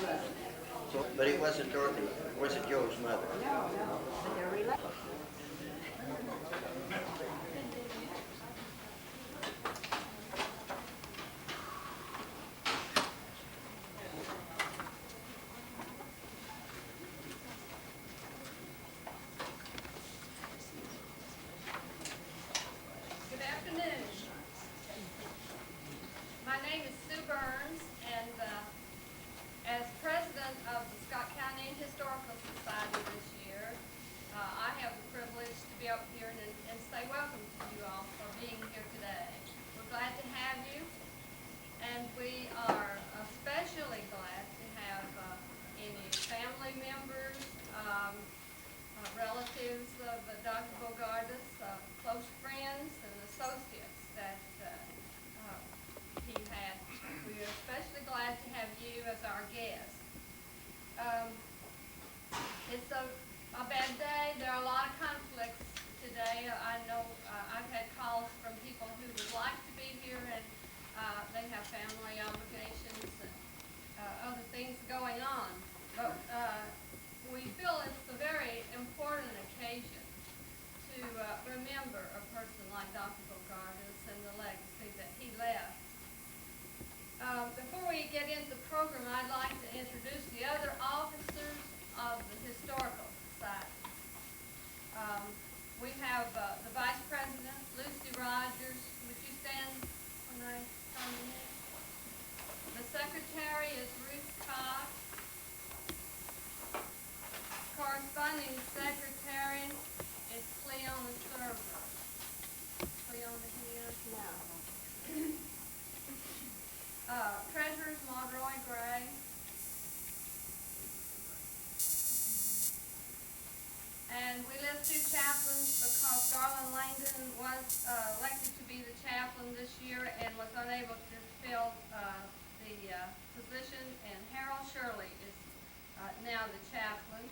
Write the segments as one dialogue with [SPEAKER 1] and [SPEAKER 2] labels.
[SPEAKER 1] So, but it wasn't Dorothy. Was it Joe's mother?
[SPEAKER 2] No, no, but they're related.
[SPEAKER 3] Good afternoon. My name is Sue Burns, and as president of the Scott County Historical Society this year, I have the privilege to be up here and say welcome to you all for being here today. We're glad to have you, and we are especially glad to have any family members, relatives of Dr. Bogardus, close friends and associates that he had. We are especially glad to have you as our guest. It's a bad day. There are a lot of conflicts today. I know I've had calls from people who would like to be here, and they have family obligations and other things going on. But we feel it's a very important occasion to remember a person like Dr. Bogardus and the legacy that he left. Before we get into the program, I'd like to introduce the other officers of the Historical Society. We have the Vice President, Lucy Rogers. Would you stand when I call your name? The Secretary is Ruth Cox. Corresponding Secretary is Cleona Server. Cleona here?
[SPEAKER 2] No.
[SPEAKER 3] Treasurer's Monroy Gray. And we list two chaplains because Garland Langdon was elected to be the chaplain this year and was unable to fill the position, and Harold Shirley is now the chaplain.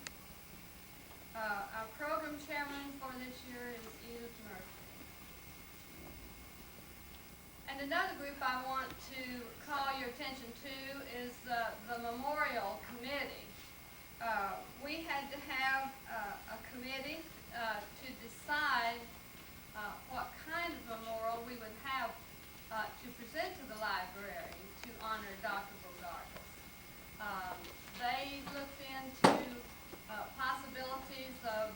[SPEAKER 3] Our program chairman for this year is Edith Murphy. And another group I want to call your attention to is the Memorial Committee. We had to have a committee to decide what kind of memorial we would have to present to the library to honor Dr. Bogardus. They looked into possibilities of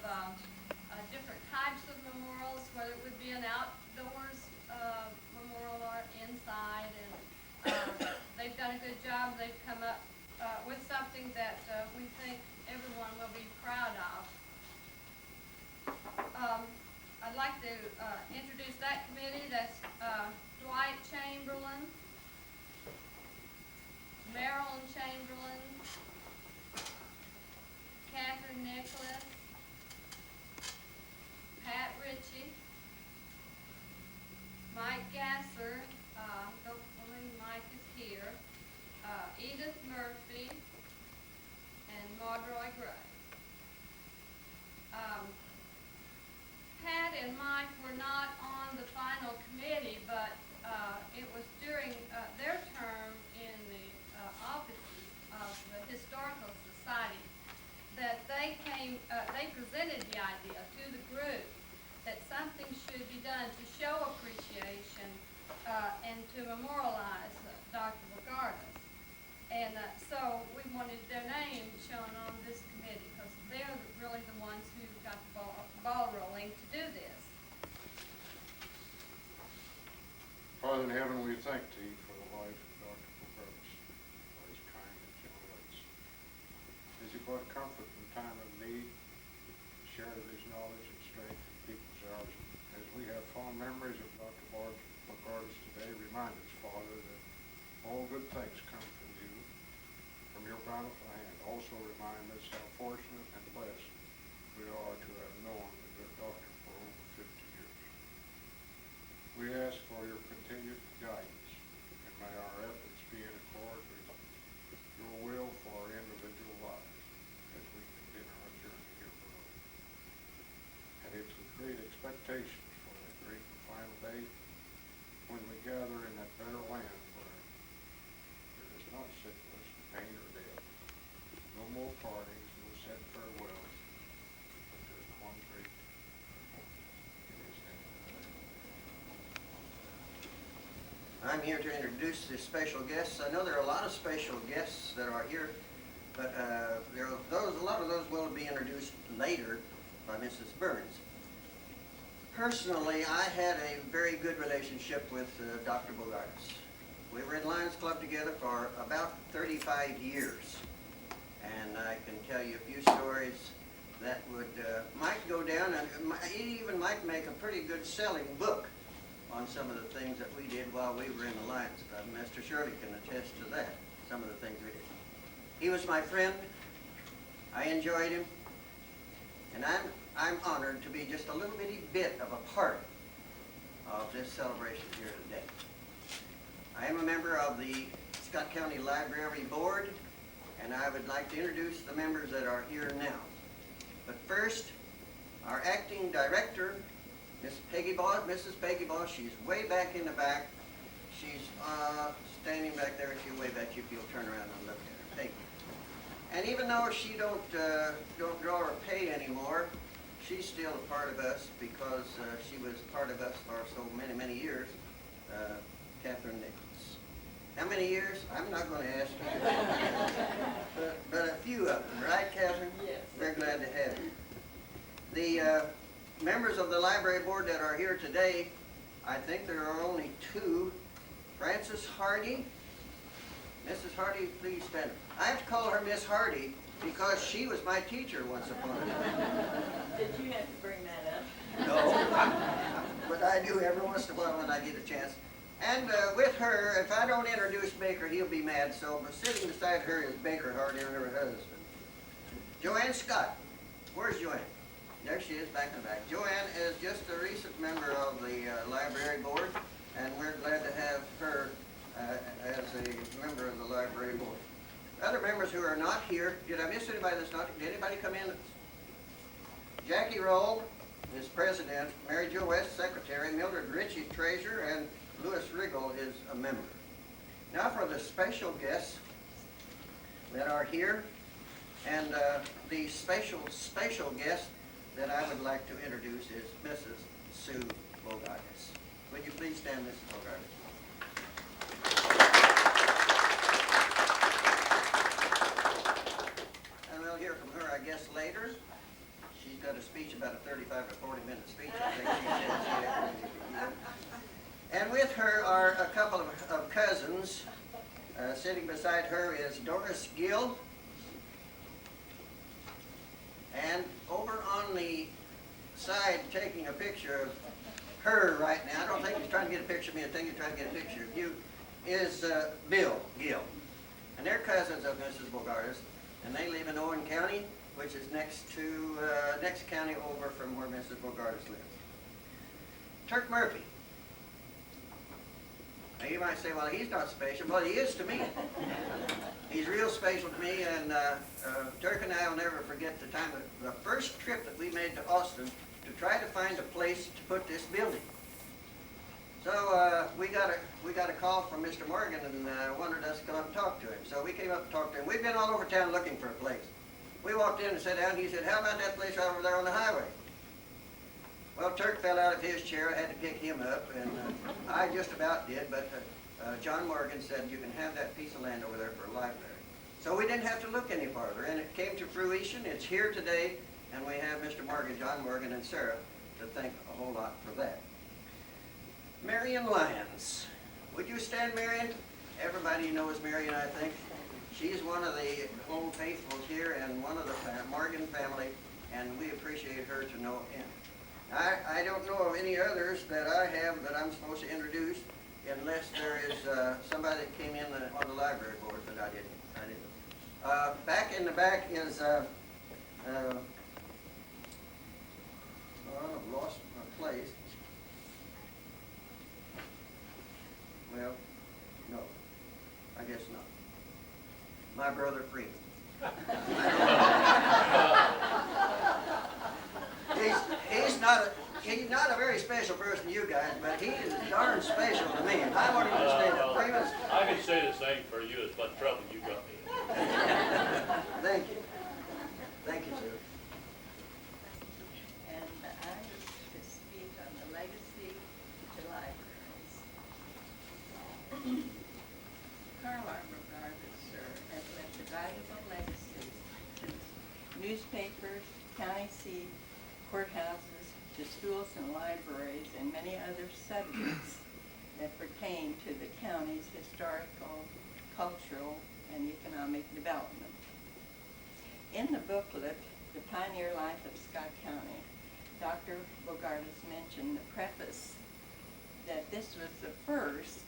[SPEAKER 3] different types of memorials, whether it would be an outdoors memorial or inside, and they've done a good job. They've come up with something that we think everyone will be proud of. I'd like to introduce that committee. That's Dwight Chamberlain, Marilyn Chamberlain, Catherine Nicholas, Pat Ritchie, Mike Gasser, don't believe Mike is here, Edith Murphy, and Monroy Gray. Pat and Mike were not on the final committee, but it was during their term in the offices of the Historical Society that they presented the idea to the group that something should be done to show appreciation and to memorialize Dr. Bogardus. And so we wanted their name shown on this committee because they're really the ones who got the ball rolling to do this.
[SPEAKER 4] Father in heaven, we thank thee for the life of Dr. Bogardus, for his kind and gentle ways. As he brought comfort in time of need, shared his knowledge and strength in people's hours. As we have fond memories of Dr. Bogardus today, remind us, Father, that all good things come from you, from your bountiful hand. Also remind us how fortunate and blessed we are to have known the good doctor for over 50 years. We ask for your continued guidance, and may our efforts be in accord with your will for our individual lives as we begin our journey here below. And it's with great expectations for that great and final day when we gather in that better land both parties will said farewell. But there's one great
[SPEAKER 1] I'm here to introduce the special guests. I know there are a lot of special guests that are here, but a lot of those will be introduced later by Mrs. Burns. Personally, I had a very good relationship with Dr. Bogardus. We were in Lions Club together for about 35 years, and I can tell you a few stories that would might go down, and it even might make a pretty good selling book on some of the things that we did while we were in the Lions Club. Mr. Shirley can attest to that, some of the things we did. He was my friend. I enjoyed him, and I'm honored to be just a little bitty bit of a part of this celebration here today. I am a member of the Scott County Library Board, and I would like to introduce the members that are here now. But first, our acting director, Mrs. Peggy Boss, she's way back in the back. She's standing back there. She'll wave at you if you'll turn around and look at her. Peggy. And even though she don't draw her pay anymore, she's still a part of us because she was part of us for so many years. Catherine Nichols. How many years? I'm not going to ask you. but a few of them, right, Catherine?
[SPEAKER 2] Yes.
[SPEAKER 1] We're glad to have you. The members of the library board that are here today, I think there are only two. Frances Hardy. Mrs. Hardy, please stand. I have to call her Miss Hardy because she was my teacher once upon a time.
[SPEAKER 2] Did you have to bring that up?
[SPEAKER 1] No, but I do every once in a while when I get a chance. And with her, if I don't introduce Baker, he'll be mad. So sitting beside her is Baker Hardy, her husband. Joanne Scott. Where's Joanne? There she is, back in the back. Joanne is just a recent member of the library board, and we're glad to have her as a member of the library board. Other members who are not here, did I miss anybody that's not, did anybody come in? Jackie Roll is president, Mary Jo West secretary, Mildred Ritchie treasurer, and Louis Riggle is a member. Now for the special guests that are here, and the special guest that I would like to introduce is Mrs. Sue Bogardus. Would you please stand, Mrs. Bogardus? And we'll hear from her, I guess, later. She's got a speech, about a 35 or 40-minute speech, I think she said she had. And with her are a couple of cousins. Sitting beside her is Doris Gill. And over on the side, taking a picture of her right now, I don't think he's trying to get a picture of me, I think he's trying to get a picture of you, is Bill Gill. And they're cousins of Mrs. Bogardus, and they live in Owen County, which is next county over from where Mrs. Bogardus lives. Turk Murphy. Now you might say, well, he's not special. Well, he is to me. He's real special to me, and Turk and I will never forget the time, the first trip that we made to Austin to try to find a place to put this building. So we got a call from Mr. Morgan and wanted us to come up and talk to him. So we came up and talked to him. We've been all over town looking for a place. We walked in and sat down, and he said, how about that place right over there on the highway? Well, Turk fell out of his chair. I had to pick him up, and I just about did, but John Morgan said, you can have that piece of land over there for a library. So we didn't have to look any farther, and it came to fruition. It's here today, and we have Mr. Morgan, John Morgan, and Sarah to thank a whole lot for that. Marion Lyons. Would you stand, Marion? Everybody knows Marion, I think. She's one of the old faithfuls here and one of the Morgan family, and we appreciate her to no end. I don't know of any others that I have that I'm supposed to introduce unless there is somebody that came in on the library board that I didn't. Back in the back is, I've lost my place. Well, no, I guess not. My brother Freeman. He's not a very special person to you guys, but he is darn special to me. And I want him to stay there. Freeman.
[SPEAKER 5] I can say the same for you. It's what trouble you got me in.
[SPEAKER 1] Thank you.
[SPEAKER 5] county seat, courthouses, to schools and libraries, and many other subjects that pertain to the county's historical, cultural, and economic development. In the booklet, The Pioneer Life of Scott County, Dr. Bogardus mentioned the preface that this was the first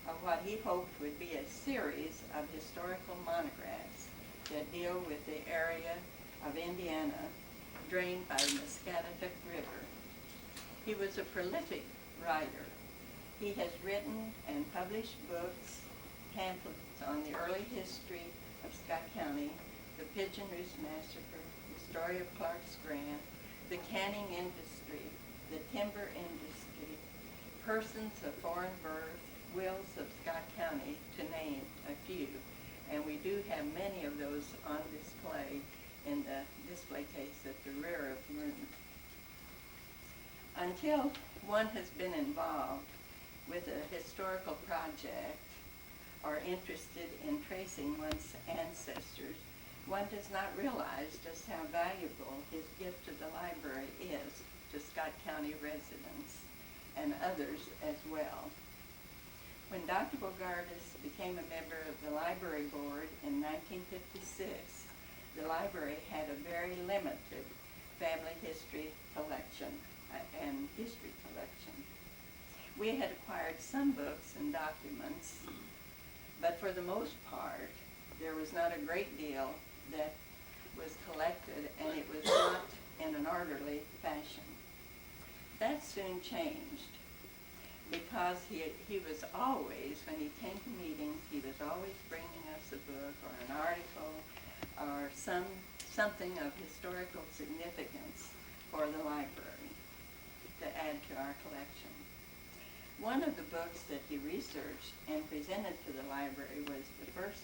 [SPEAKER 5] of what he hoped would be a series of historical monographs that deal with the area of Indiana drained by the Muscatatuck River. He was a prolific writer. He has written and published books, pamphlets on the early history of Scott County, the Pigeon Roost Massacre, the story of Clark's Grant, the canning industry, the timber industry, persons of foreign birth, wills of Scott County, to name a few. And we do have many of those on display in the display case at the rear of the room. Until one has been involved with a historical project or interested in tracing one's ancestors, one does not realize just how valuable his gift to the library is to Scott County residents and others as well. When Dr. Bogardus became a member of the library board in 1956, the library had a very limited family history collection and history collection. We had acquired some books and documents, but for the most part, there was not a great deal that was collected, and it was not in an orderly fashion. That soon changed, because he was always, when he came to meetings, he was always bringing us a book or an article or something of historical significance for the library to add to our collection. One of the books that he researched and presented to the library was the first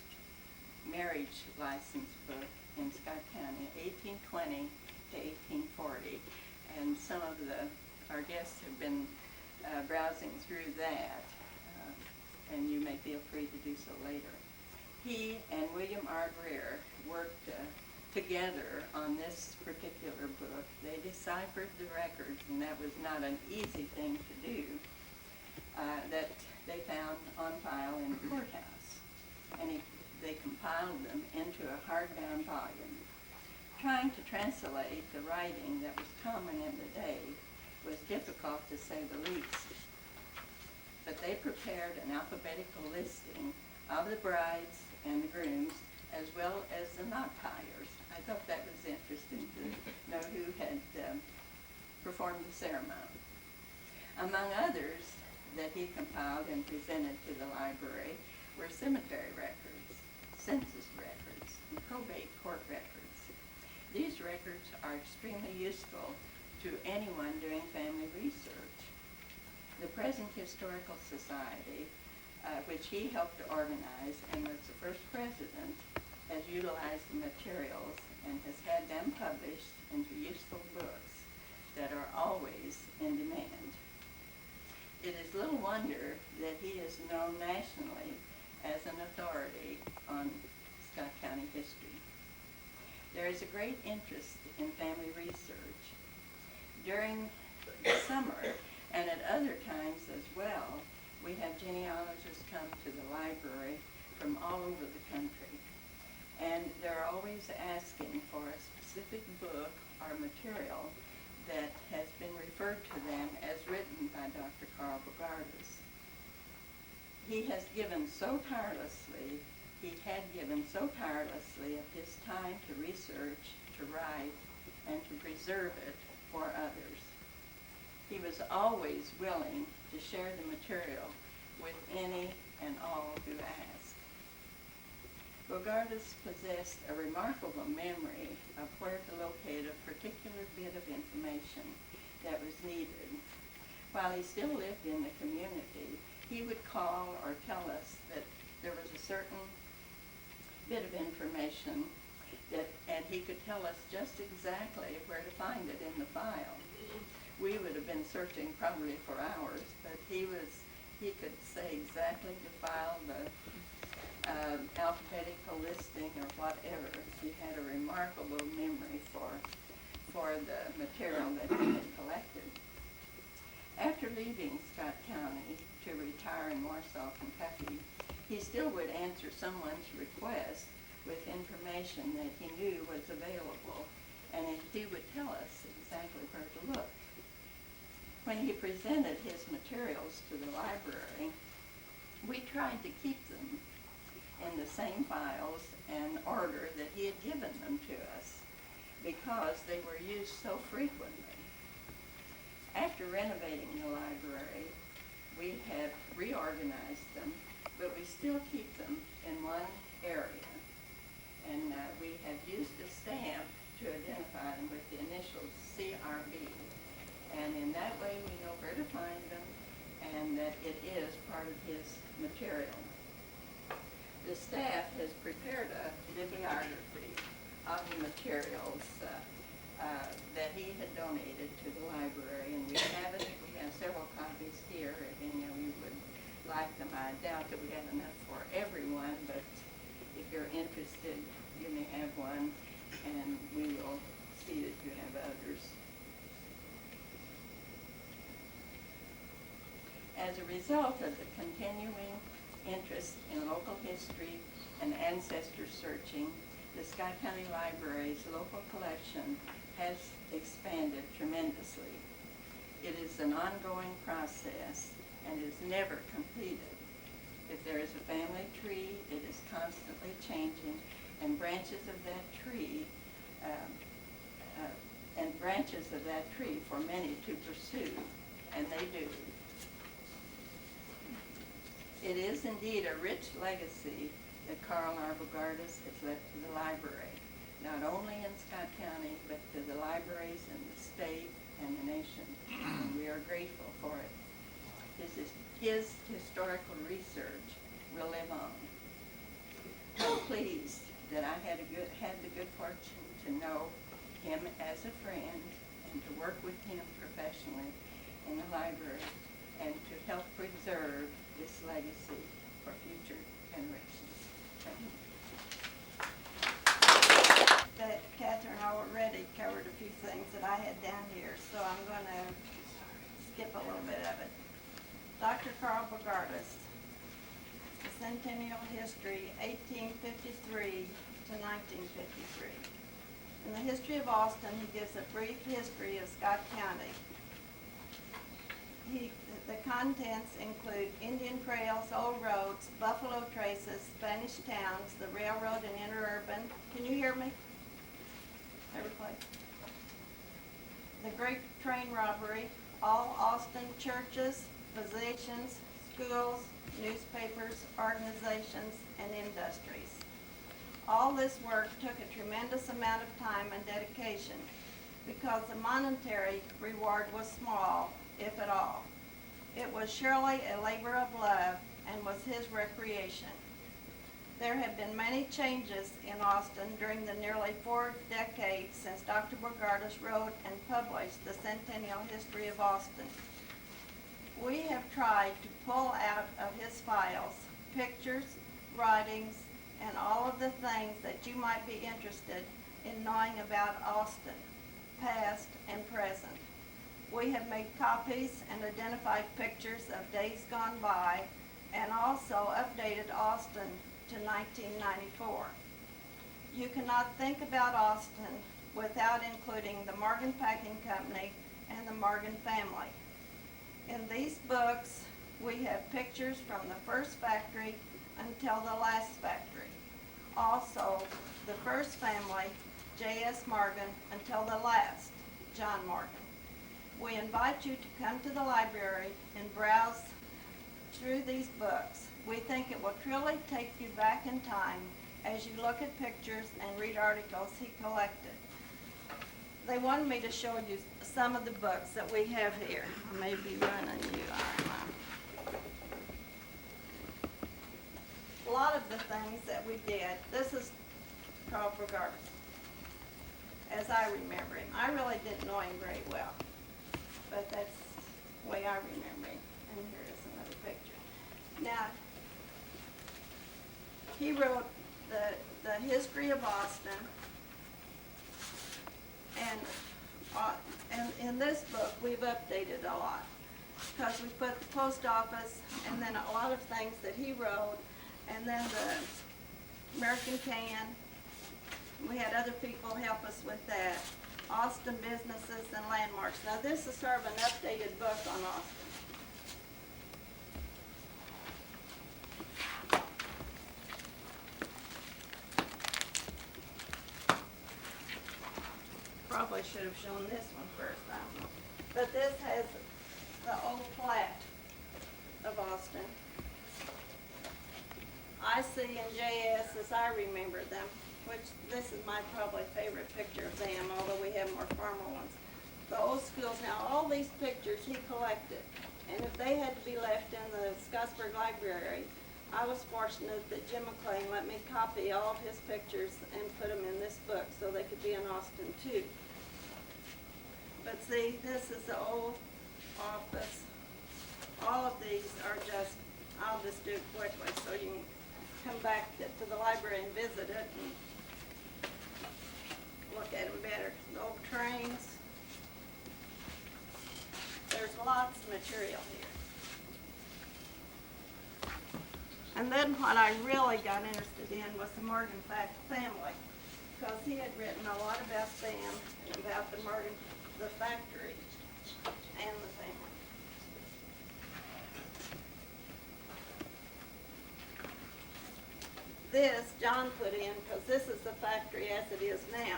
[SPEAKER 5] marriage license book in Scott County, 1820 to 1840, and some of our guests have been browsing through that, and you may feel free to do so later. He and William R. Greer worked together on this particular book. They deciphered the records, and that was not an easy thing to do, that they found on file in the courthouse. And they compiled them into a hardbound volume. Trying to translate the writing that was common in the day was difficult, to say the least. But they prepared an alphabetical listing of the brides and the grooms, as well as the knot tiers. I thought that was interesting to know who had performed the ceremony. Among others that he compiled and presented to the library were cemetery records, census records, and probate court records. These records are extremely useful to anyone doing family research. The present Historical Society, which he helped to organize and was the first president, has utilized the materials and has had them published into useful books that are always in demand. It is little wonder that he is known nationally as an authority on Scott County history. There is a great interest in family research. During the summer, and at other times as well, we have genealogists come to the library from all over the country. And they're always asking for a specific book or material that has been referred to them as written by Dr. Carl Bogardus. He had given so tirelessly of his time to research, to write, and to preserve it for others. He was always willing to share the material with any and all who asked. Bogardus possessed a remarkable memory of where to locate a particular bit of information that was needed. While he still lived in the community, he would call or tell us that there was a certain bit of information and he could tell us just exactly where to find it in the file. We would have been searching probably for hours, but he could say exactly the file, the alphabetical listing or whatever. He had a remarkable memory for the material that he had collected. After leaving Scott County to retire in Warsaw, Kentucky, he still would answer someone's request with information that he knew was available, and he would tell us exactly where to look. When he presented his materials to the library, we tried to keep them in the same files and order that he had given them to us because they were used so frequently. After renovating the library, we have reorganized them, but we still keep them in one area. And we have used a stamp to identify them with the initials CRB. And in that way, we know where to find them and that it is part of his material. The staff has prepared a bibliography of the materials that he had donated to the library, and we have it. We have several copies here if any of you would like them. I doubt that we have enough for everyone, but if you're interested, you may have one, and we will see that you have others. As a result of the continuing interest in local history and ancestor searching, the Scott County Library's local collection has expanded tremendously. It is an ongoing process and is never completed. If there is a family tree, it is constantly changing, and branches of that tree for many to pursue, and they do. It is indeed a rich legacy that Carl R. Bogardus has left to the library, not only in Scott County, but to the libraries in the state and the nation. And we are grateful for it. His historical research will live on. I'm pleased that I had the good fortune to know him as a friend and to work with him professionally in the library and to help preserve this legacy for future generations. Thank you.
[SPEAKER 2] That Catherine already covered a few things that I had down here, so I'm going to skip a little bit of it. Dr. Carl Bogardus, the Centennial History, 1853 to 1953. In the history of Austin, he gives a brief history of Scott County. The contents include Indian trails, old roads, buffalo traces, Spanish towns, the railroad and interurban. Can you hear me? Everybody? The Great Train Robbery, all Austin churches, physicians, schools, newspapers, organizations, and industries. All this work took a tremendous amount of time and dedication because the monetary reward was small, if at all. It was surely a labor of love and was his recreation. There have been many changes in Austin during the nearly 4 decades since Dr. Bogardus wrote and published the Centennial History of Austin. We have tried to pull out of his files pictures, writings, and all of the things that you might be interested in knowing about Austin, past and present. We have made copies and identified pictures of days gone by and also updated Austin to 1994. You cannot think about Austin without including the Morgan Packing Company and the Morgan family. In these books, we have pictures from the first factory until the last factory. Also, the first family, J.S. Morgan, until the last, John Morgan. We invite you to come to the library and browse through these books. We think it will truly take you back in time as you look at pictures and read articles he collected. They wanted me to show you some of the books that we have here. I may be running you. A lot of the things that we did, this is Carl Bogardus, as I remember him. I really didn't know him very well, but that's the way I remember him. And here is another picture. Now, he wrote the history of Austin, and in this book, we've updated a lot. Because we put the post office, and then a lot of things that he wrote, and then the American Can. We had other people help us with that. Austin businesses and landmarks. Now this is sort of an updated book on Austin. Probably should have shown this one first, I don't know. But this has the old plat of Austin. IC and JS as I remember them, which this is my probably favorite picture of them, although we have more formal ones. The old schools, now all these pictures he collected, and if they had to be left in the Scottsburg Library, I was fortunate that Jim McLean let me copy all of his pictures and put them in this book so they could be in Austin too. But see, this is the old office. All of these are just, I'll just do it quickly so you can come back to the library and visit it and look at them better. The old trains. There's lots of material here. And then what I really got interested in was the Morgan family, because he had written a lot about them and about the Morgan, the factory, and the family. This John put in because this is the factory as it is now.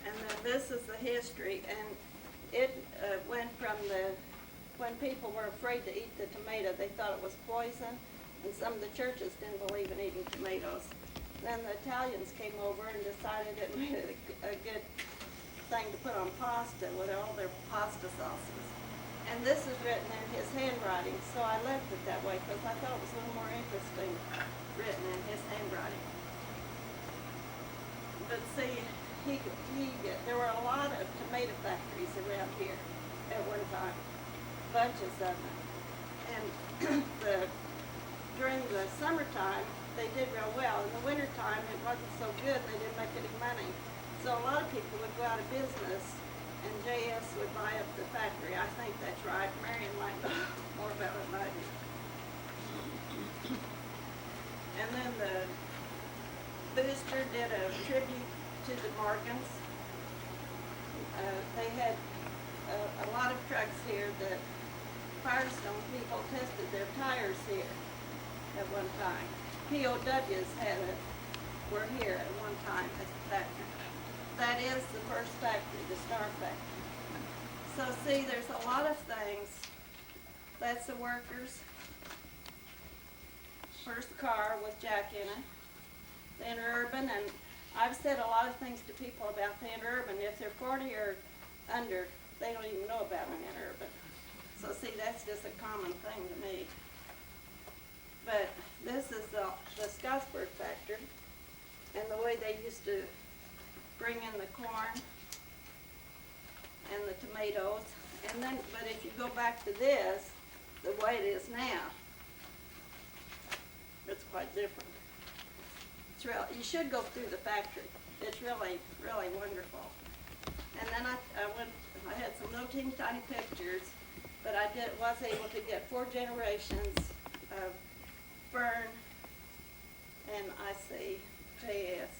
[SPEAKER 2] And then this is the history, and it went from when people were afraid to eat the tomato, they thought it was poison, and some of the churches didn't believe in eating tomatoes. Then the Italians came over and decided it made it a good thing to put on pasta with all their pasta sauces. And this is written in his handwriting, so I left it that way because I thought it was a little more interesting written in his handwriting. But see, there were a lot of tomato factories around here at one time, bunches of them. And during the summertime, they did real well. In the wintertime, it wasn't so good, they didn't make any money. So a lot of people would go out of business, and JS would buy up the factory. I think that's right. Marion might know more about it than I do. And then the Booster did a tribute to the Morgans. They had a lot of trucks here that Firestone people tested their tires here at one time. POWs were here at one time at the factory. That is the first factory, the Star Factory. So see, there's a lot of things. That's the workers. First car with Jack in it. The interurban, and I've said a lot of things to people about the interurban. If they're 40 or under, they don't even know about an interurban. So see, that's just a common thing to me. But this is the Scottsburg factory, and the way they used to bring in the corn and the tomatoes. And then, but if you go back to this, the way it is now, it's quite different. It's real. You should go through the factory. It's really, really wonderful. And then I had some little teeny tiny pictures, but I was able to get 4 generations of Fern and IC, JS.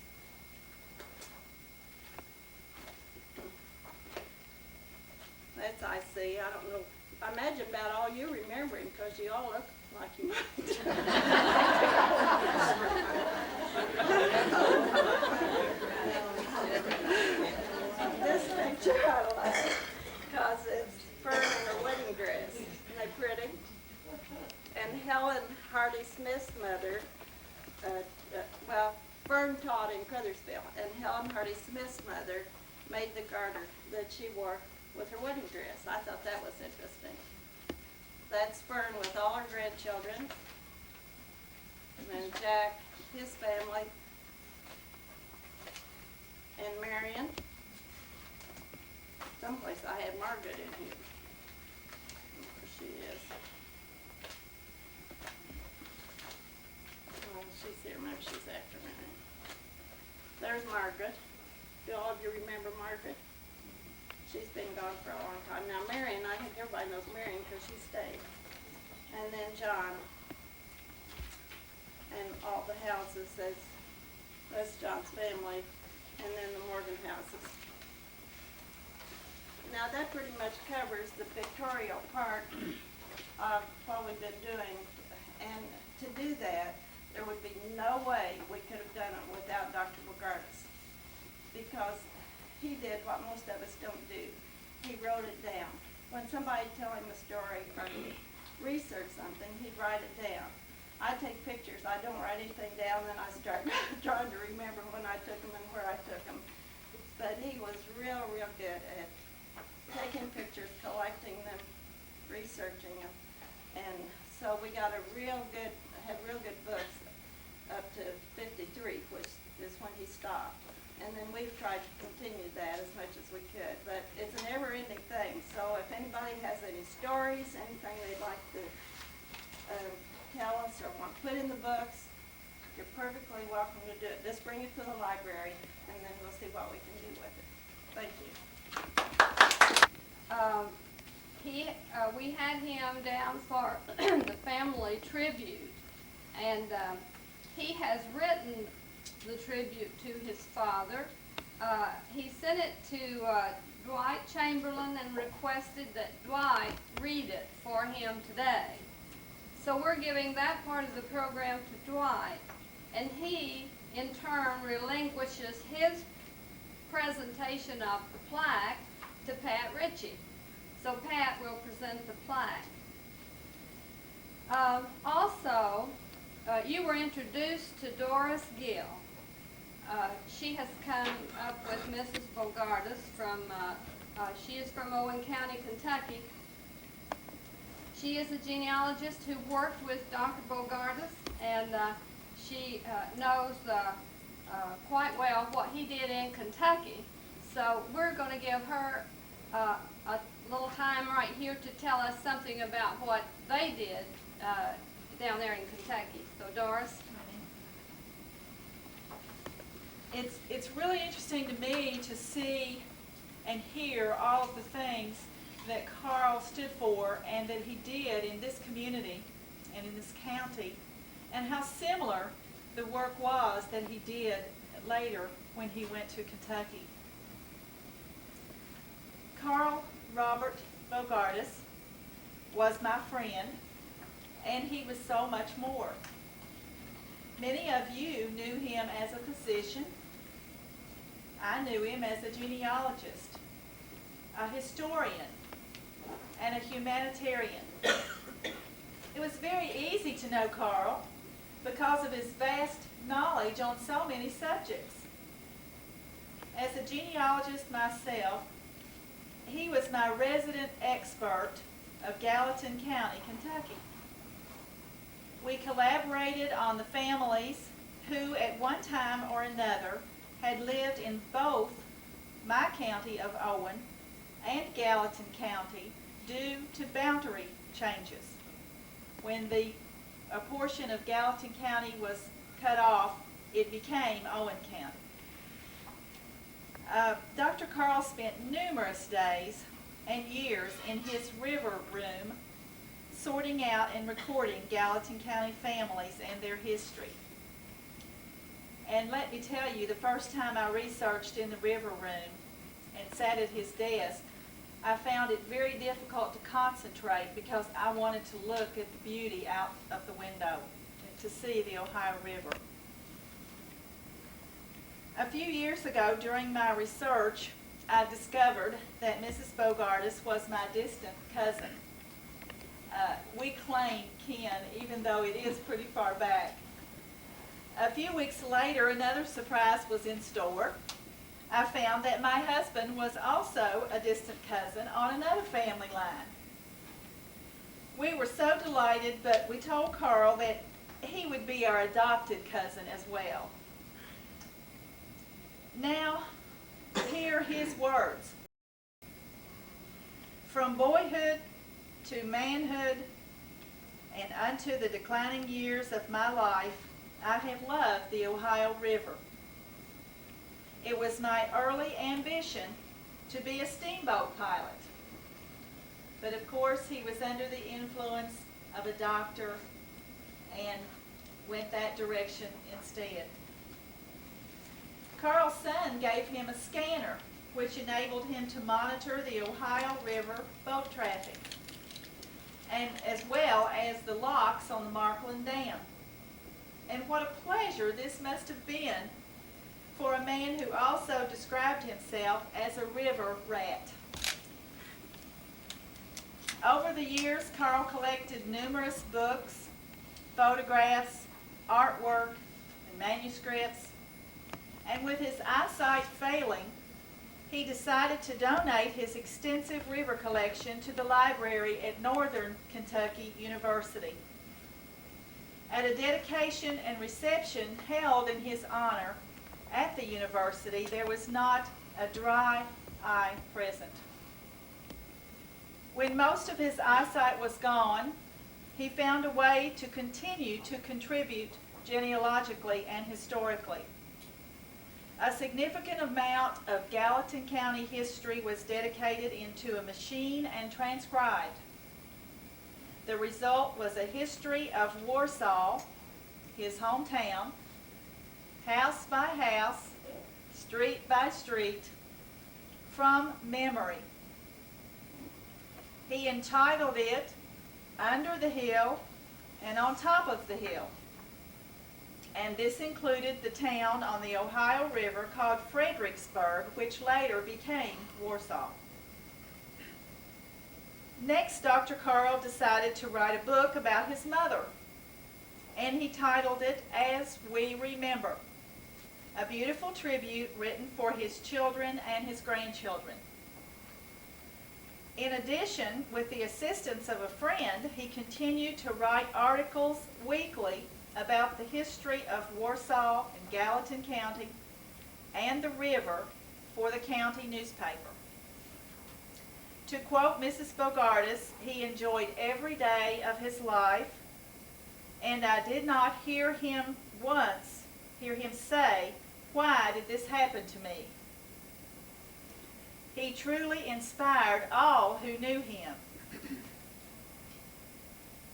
[SPEAKER 2] That's IC. I don't know. I imagine about all you remember him because you all look like you might. This picture I like because it's Fern in her wedding dress. Isn't they pretty? And Helen Hardy Smith's mother, Fern taught in Crothersville, and Helen Hardy Smith's mother made the garter that she wore with her wedding dress. I thought that was interesting. That's Fern with all her grandchildren, and Jack, his family, and Marion. Someplace I had Margaret in here. There she is. Well, she's here. Maybe she's after me. Margaret. Do all of you remember Margaret? She's been gone for a long time. Now Marion, I think everybody knows Marion because she stayed. And then John. And all the houses, that's John's family. And then the Morgan houses. Now that pretty much covers the pictorial part of what we've been doing. And to do that, there would be no way we could have done it without Dr. Bogardus. Because he did what most of us don't do. He wrote it down. When somebody tell him a story or he research something, he'd write it down. I take pictures. I don't write anything down, then I start trying to remember when I took them and where I took them. But he was real good at taking pictures, collecting them, researching them. And so we got had real good books up to 53, which is when he stopped. And then we've tried to continue that as much as we could. But it's a never-ending thing. So if anybody has any stories, anything they'd like to tell us or want to put in the books, you're perfectly welcome to do it. Just bring it to the library, and then we'll see what we can do with it. Thank you.
[SPEAKER 3] We had him down for the family tribute, and he has written the tribute to his father. He sent it to Dwight Chamberlain and requested that Dwight read it for him today. So we're giving that part of the program to Dwight, and he, in turn, relinquishes his presentation of the plaque to Pat Ritchie. So Pat will present the plaque. Also, you were introduced to Doris Gill. She has come up with Mrs. Bogardus she is from Owen County, Kentucky. She is a genealogist who worked with Dr. Bogardus, and she knows quite well what he did in Kentucky. So we're going to give her a little time right here to tell us something about what they did down there in Kentucky. So Doris.
[SPEAKER 6] It's really interesting to me to see and hear all of the things that Carl stood for and that he did in this community and in this county, and how similar the work was that he did later when he went to Kentucky. Carl Robert Bogardus was my friend, and he was so much more. Many of you knew him as a physician. I knew him as a genealogist, a historian, and a humanitarian. It was very easy to know Carl because of his vast knowledge on so many subjects. As a genealogist myself, he was my resident expert of Gallatin County, Kentucky. We collaborated on the families who at one time or another had lived in both my county of Owen and Gallatin County due to boundary changes. When a portion of Gallatin County was cut off, it became Owen County. Dr. Carl spent numerous days and years in his river room sorting out and recording Gallatin County families and their history. And let me tell you, the first time I researched in the river room and sat at his desk, I found it very difficult to concentrate because I wanted to look at the beauty out of the window to see the Ohio River. A few years ago, during my research, I discovered that Mrs. Bogardus was my distant cousin. We claim kin, even though it is pretty far back. A few weeks later, another surprise was in store. I found that my husband was also a distant cousin on another family line. We were so delighted, but we told Carl that he would be our adopted cousin as well. Now, hear his words. From boyhood to manhood and unto the declining years of my life, I have loved the Ohio River. It was my early ambition to be a steamboat pilot. But of course, he was under the influence of a doctor and went that direction instead. Carl's son gave him a scanner, which enabled him to monitor the Ohio River boat traffic, and as well as the locks on the Markland Dam. And what a pleasure this must have been for a man who also described himself as a river rat. Over the years, Carl collected numerous books, photographs, artwork, and manuscripts, and with his eyesight failing, he decided to donate his extensive river collection to the library at Northern Kentucky University. At a dedication and reception held in his honor at the university, there was not a dry eye present. When most of his eyesight was gone, he found a way to continue to contribute genealogically and historically. A significant amount of Gallatin County history was dedicated into a machine and transcribed. The result was a history of Warsaw, his hometown, house by house, street by street, from memory. He entitled it Under the Hill and On Top of the Hill. And this included the town on the Ohio River called Fredericksburg, which later became Warsaw. Next, Dr. Carl decided to write a book about his mother, and he titled it As We Remember, a beautiful tribute written for his children and his grandchildren. In addition, with the assistance of a friend, he continued to write articles weekly about the history of Warsaw and Gallatin County and the river for the county newspaper. To quote Mrs. Bogardus, he enjoyed every day of his life, and I did not hear him say, "Why did this happen to me?" He truly inspired all who knew him.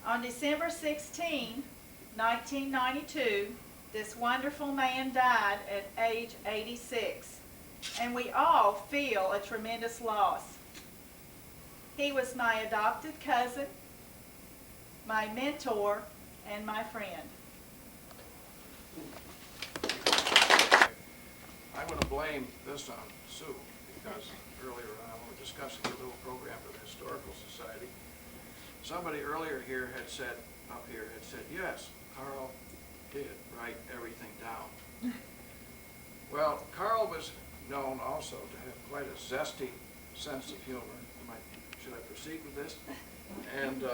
[SPEAKER 6] On December 16, 1992, this wonderful man died at age 86, and we all feel a tremendous loss. He was my adopted cousin, my mentor, and my friend.
[SPEAKER 7] I'm going to blame this on Sue, because earlier on we were discussing a little program for the Historical Society. Somebody earlier here had said, yes, Carl did write everything down. Well, Carl was known also to have quite a zesty sense of humor. Should I proceed with this? And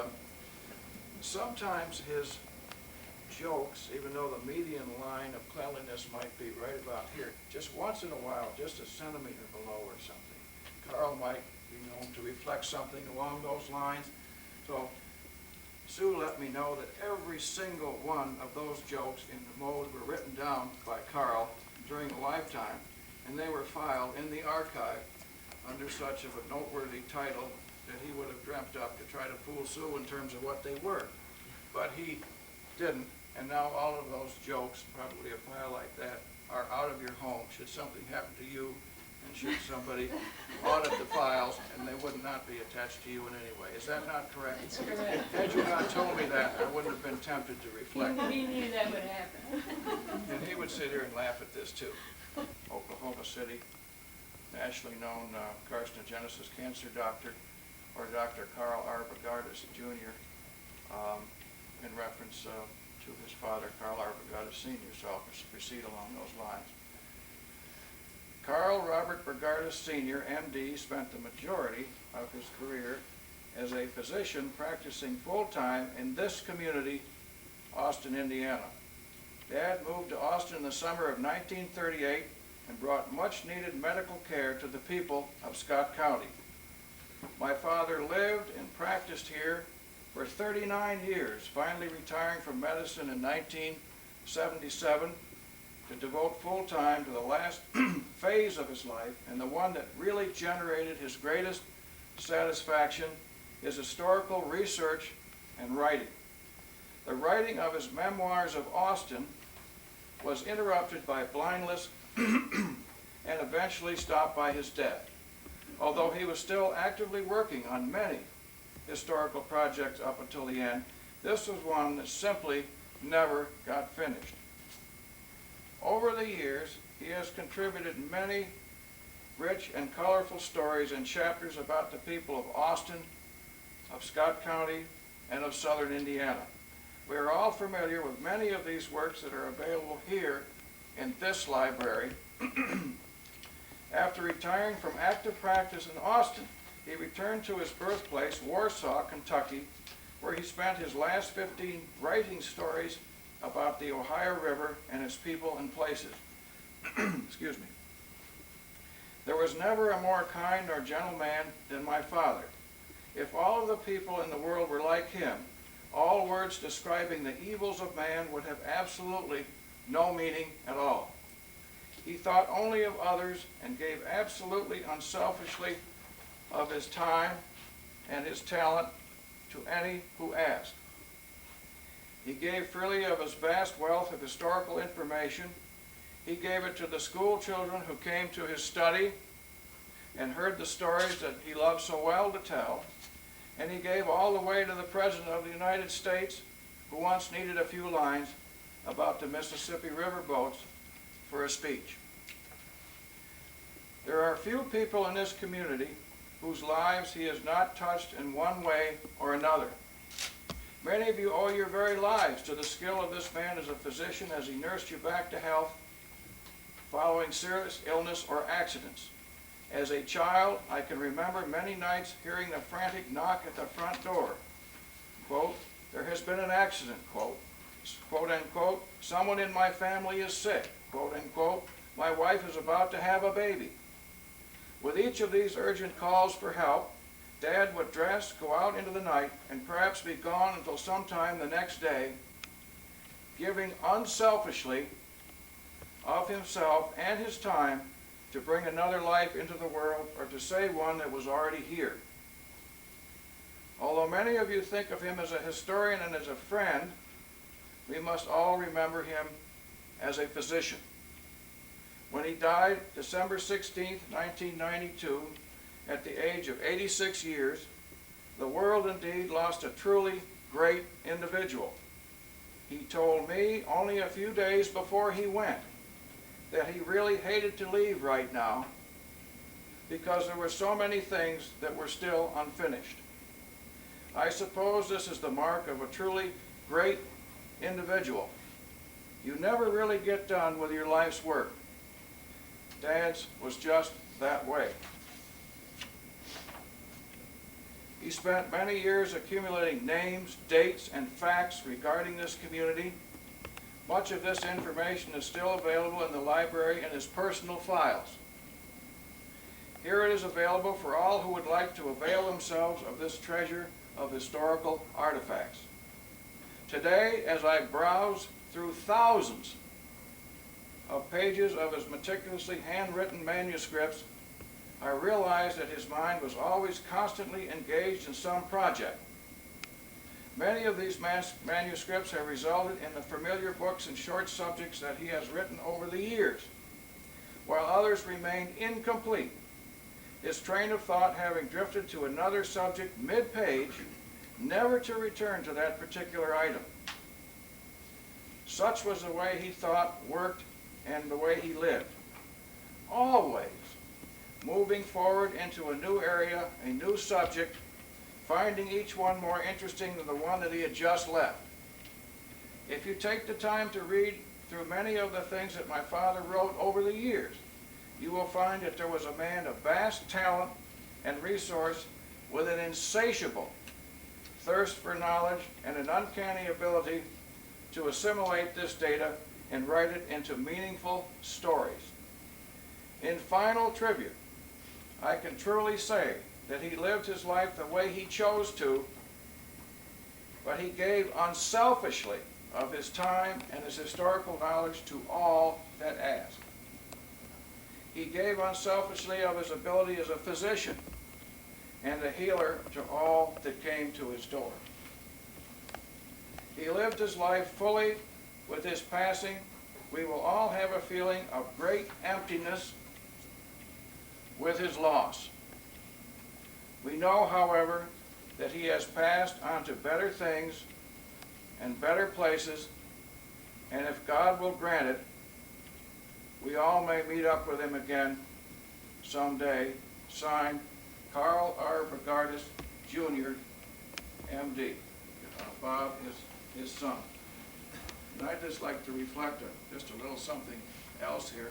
[SPEAKER 7] sometimes his jokes, even though the median line of cleanliness might be right about here, just once in a while, just a centimeter below or something, Carl might be known to reflect something along those lines. So Sue let me know that every single one of those jokes in the mode were written down by Carl during a lifetime, and they were filed in the archive under such of a noteworthy title that he would have dreamt up to try to fool Sue in terms of what they were. But he didn't, and now all of those jokes, probably a file like that, are out of your home should something happen to you, and should somebody audit the files, and they would not be attached to you in any way. Is that not correct?
[SPEAKER 5] That's correct.
[SPEAKER 7] Had you not told me that, I wouldn't have been tempted to reflect.
[SPEAKER 5] He knew that would happen.
[SPEAKER 7] And he would sit here and laugh at this too. Oklahoma City, nationally known carcinogenesis cancer doctor, or Dr. Carl R. Bogardus, Jr., in reference to his father, Carl R. Bogardus, Sr., so I'll proceed along those lines. Carl Robert Bogardus, Sr., M.D., spent the majority of his career as a physician practicing full-time in this community, Austin, Indiana. Dad moved to Austin in the summer of 1938 and brought much-needed medical care to the people of Scott County. My father lived and practiced here for 39 years, finally retiring from medicine in 1977 to devote full time to the last phase of his life, and the one that really generated his greatest satisfaction, is historical research and writing. The writing of his memoirs of Austin was interrupted by blindness and eventually stopped by his death. Although he was still actively working on many historical projects up until the end, this was one that simply never got finished. Over the years, he has contributed many rich and colorful stories and chapters about the people of Austin, of Scott County, and of southern Indiana. We are all familiar with many of these works that are available here in this library. After retiring from active practice in Austin, he returned to his birthplace, Warsaw, Kentucky, where he spent his last 15 writing stories about the Ohio River and its people and places. Excuse me. There was never a more kind or gentle man than my father. If all of the people in the world were like him, all words describing the evils of man would have absolutely no meaning at all. He thought only of others and gave absolutely unselfishly of his time and his talent to any who asked. He gave freely of his vast wealth of historical information. He gave it to the school children who came to his study and heard the stories that he loved so well to tell. And he gave all the way to the President of the United States, who once needed a few lines about the Mississippi River boats for a speech. There are few people in this community whose lives he has not touched in one way or another. Many of you owe your very lives to the skill of this man as a physician as he nursed you back to health following serious illness or accidents. As a child, I can remember many nights hearing the frantic knock at the front door. Quote, "There has been an accident," quote unquote, "Someone in my family is sick," quote unquote, "My wife is about to have a baby." With each of these urgent calls for help, Dad would dress, go out into the night, and perhaps be gone until sometime the next day, giving unselfishly of himself and his time to bring another life into the world or to save one that was already here. Although many of you think of him as a historian and as a friend, we must all remember him as a physician. When he died December 16, 1992, at the age of 86 years, the world indeed lost a truly great individual. He told me only a few days before he went that he really hated to leave right now because there were so many things that were still unfinished. I suppose this is the mark of a truly great individual. You never really get done with your life's work. Dad's was just that way. He spent many years accumulating names, dates, and facts regarding this community. Much of this information is still available in the library in his personal files. Here it is available for all who would like to avail themselves of this treasure of historical artifacts. Today, as I browse through thousands of pages of his meticulously handwritten manuscripts, I realized that his mind was always constantly engaged in some project. Many of these manuscripts have resulted in the familiar books and short subjects that he has written over the years, while others remain incomplete, his train of thought having drifted to another subject mid-page, never to return to that particular item. Such was the way he thought, worked, and the way he lived. Always moving forward into a new area, a new subject, finding each one more interesting than the one that he had just left. If you take the time to read through many of the things that my father wrote over the years, you will find that there was a man of vast talent and resource with an insatiable thirst for knowledge and an uncanny ability to assimilate this data and write it into meaningful stories. In final tribute, I can truly say that he lived his life the way he chose to, but he gave unselfishly of his time and his historical knowledge to all that asked. He gave unselfishly of his ability as a physician and a healer to all that came to his door. He lived his life fully. With his passing, we will all have a feeling of great emptiness with his loss. We know, however, that he has passed on to better things and better places, and if God will grant it, we all may meet up with him again someday. Signed, Carl R. Bogardus, Jr., M.D. Bob, his son. And I'd just like to reflect just a little something else here,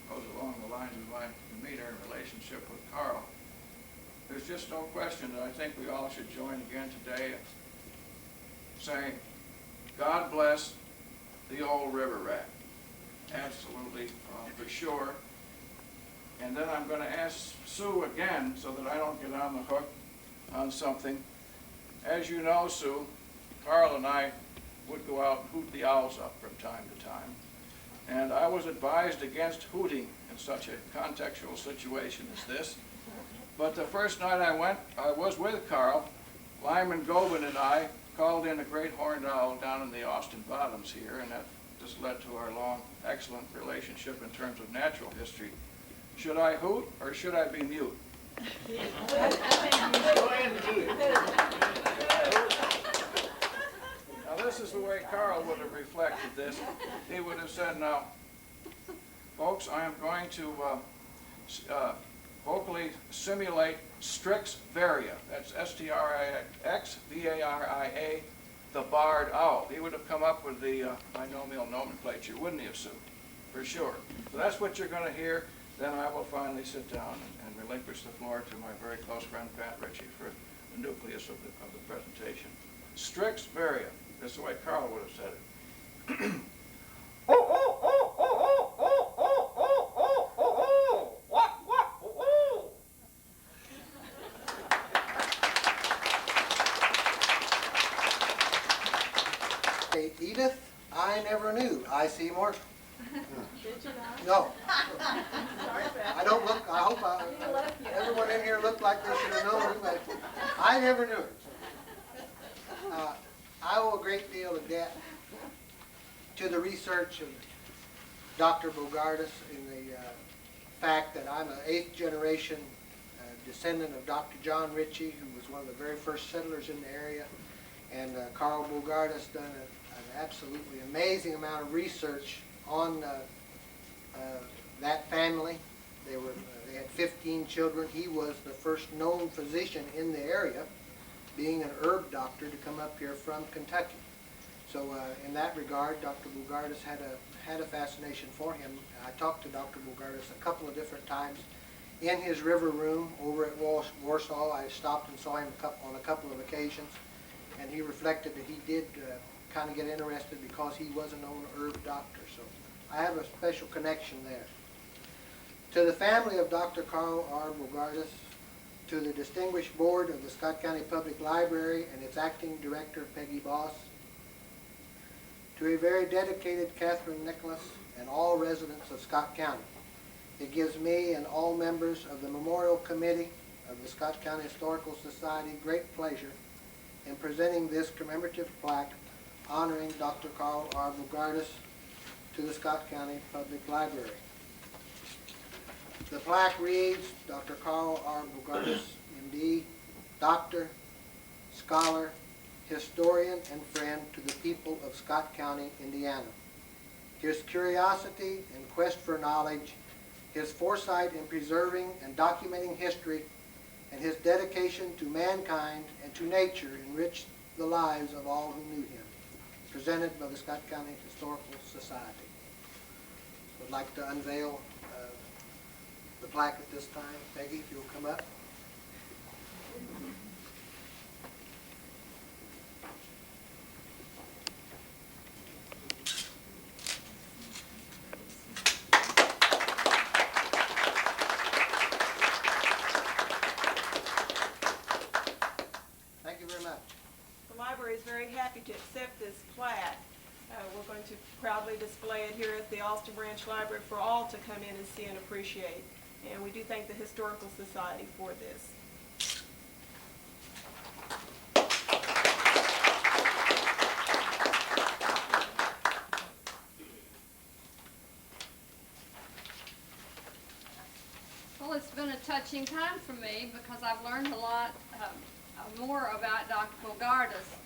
[SPEAKER 7] goes along the lines of my demeanor and relationship with Carl. There's just no question that I think we all should join again today in saying, God bless the old river rat. Absolutely, for sure. And then I'm going to ask Sue again so that I don't get on the hook on something. As you know, Sue, Carl and I would go out and hoot the owls up from time to time. And I was advised against hooting in such a contextual situation as this. But the first night I was with Carl. Lyman Gobin and I called in a great horned owl down in the Austin Bottoms here, and that just led to our long, excellent relationship in terms of natural history. Should I hoot or should I be mute? Now this is the way Carl would have reflected this. He would have said, now, folks, I am going to vocally simulate Strix varia. That's S-T-R-I-X V-A-R-I-A, the barred owl. He would have come up with the binomial nomenclature, wouldn't he have, Sue? For sure. So that's what you're going to hear. Then I will finally sit down and relinquish the floor to my very close friend Pat Ritchie for the nucleus of the presentation. Strix varia. This is the way Carl would have said it.
[SPEAKER 1] Hey, Edith, I never knew I see more.
[SPEAKER 6] Did you not?
[SPEAKER 1] No,
[SPEAKER 6] Sorry, Beth.
[SPEAKER 1] I don't look, I hope everyone in here looked like they should have known me, but I never knew it. I owe a great deal of debt to the research of Dr. Bogardus in the fact that I'm an 8th generation descendant of Dr. John Ritchie, who was one of the very first settlers in the area, and Carl Bogardus done an absolutely amazing amount of research on that family. They had 15 children. He was the first known physician in the area, being an herb doctor, to come up here from Kentucky. So in that regard, Dr. Bogardus had a fascination for him. I talked to Dr. Bogardus a couple of different times in his river room over at Warsaw. I stopped and saw him on a couple of occasions, and he reflected that he did kind of get interested because he was a known herb doctor. So I have a special connection there. To the family of Dr. Carl R. Bogardus, to the distinguished board of the Scott County Public Library and its acting director, Peggy Boss, to a very dedicated Catherine Nicholas and all residents of Scott County. It gives me and all members of the Memorial Committee of the Scott County Historical Society great pleasure in presenting this commemorative plaque honoring Dr. Carl R. Bogardus to the Scott County Public Library. The plaque reads, Dr. Carl R. Bogardus, M.D., doctor, scholar, historian, and friend to the people of Scott County, Indiana. His curiosity and quest for knowledge, his foresight in preserving and documenting history, and his dedication to mankind and to nature enriched the lives of all who knew him. Presented by the Scott County Historical Society. Would like to unveil the plaque at this time. Peggy, if you'll come up. Thank you very much.
[SPEAKER 6] The library is very happy to accept this plaque
[SPEAKER 8] We're going to proudly display it here at the Austin Branch Library for all to come in and see and appreciate. And we do thank the Historical Society for this.
[SPEAKER 3] Well, it's been a touching time for me because I've learned a lot more about Dr. Bogardus.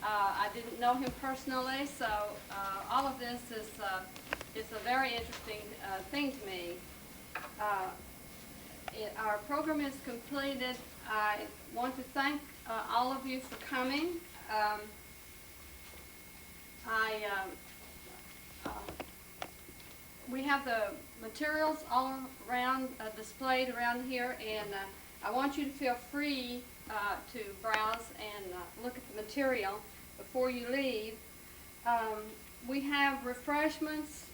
[SPEAKER 3] I didn't know him personally, so all of this is a very interesting thing to me. Our program is completed. I want to thank all of you for coming. We have the materials all around, displayed around here, and I want you to feel free to browse and look at the material before you leave. We have refreshments.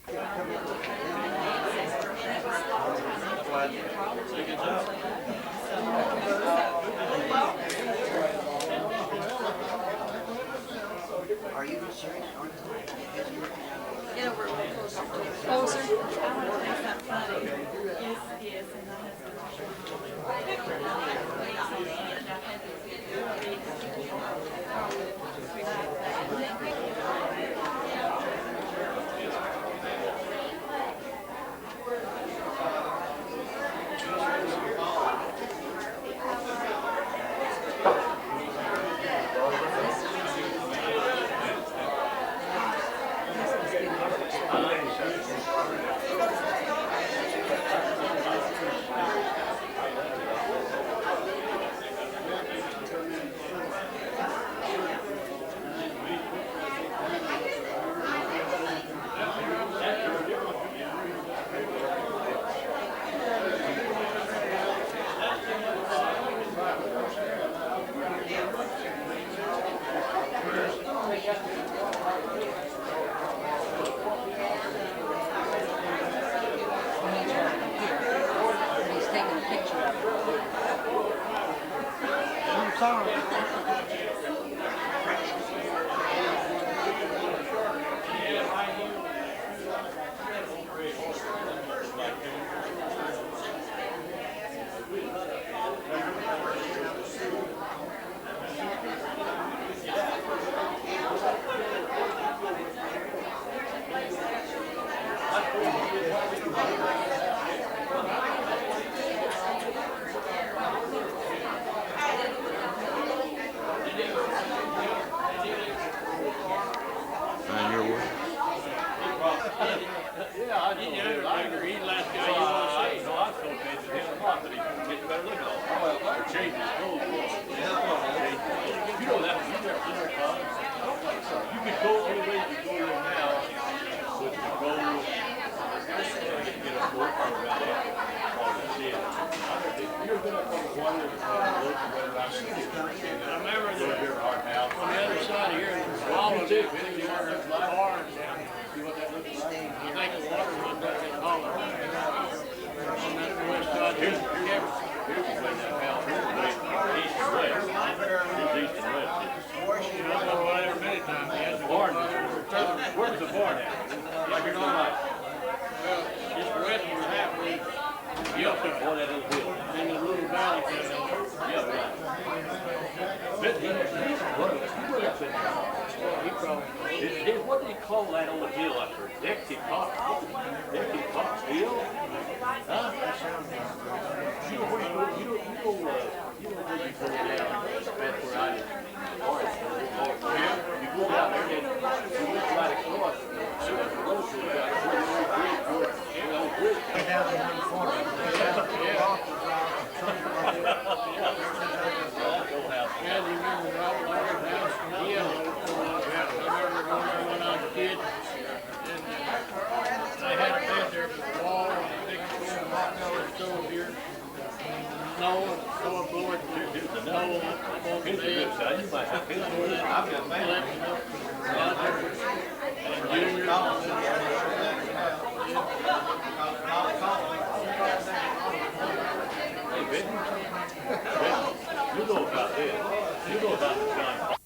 [SPEAKER 1] Are you serious?
[SPEAKER 2] Get over a little closer to it.
[SPEAKER 3] Closer.
[SPEAKER 6] I want to say something funny. Yes, and my husband.
[SPEAKER 5] He's taking a picture of it.
[SPEAKER 9] Where's the barn at? Like you're going like, well, just west of your halfway, up there. Oh, that little hill. In the little valley. Yeah, right. But he probably, what do you call that old hill up there? Dexy Cox. Dexy Cox Hill? Huh? You know where you go down. That's where I live. You go down there and you look right across. You know about this. You know about the gun.